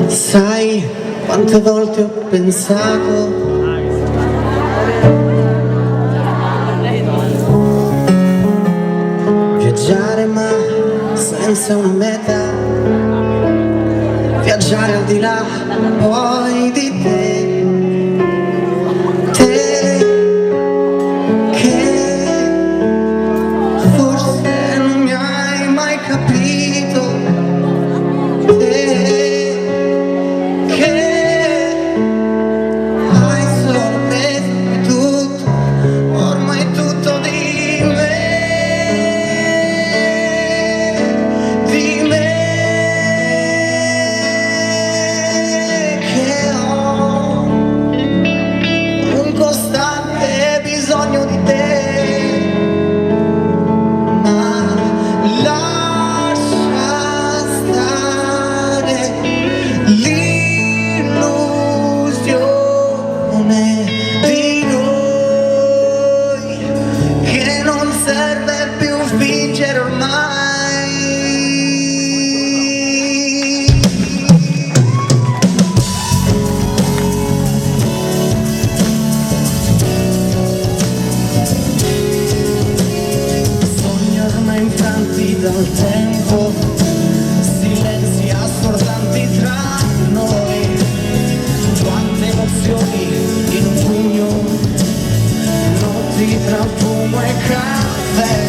Sai quante volte ho pensato viaggiare ma senza una meta, viaggiare al di là poi di te, che forse non mi hai mai capito, fingere ormai. Sogni ormai infranti dal tempo, silenzi assordanti tra noi, quante emozioni in un pugno, notti tra fumo e caffè.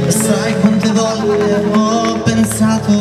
Sai quante volte ho pensato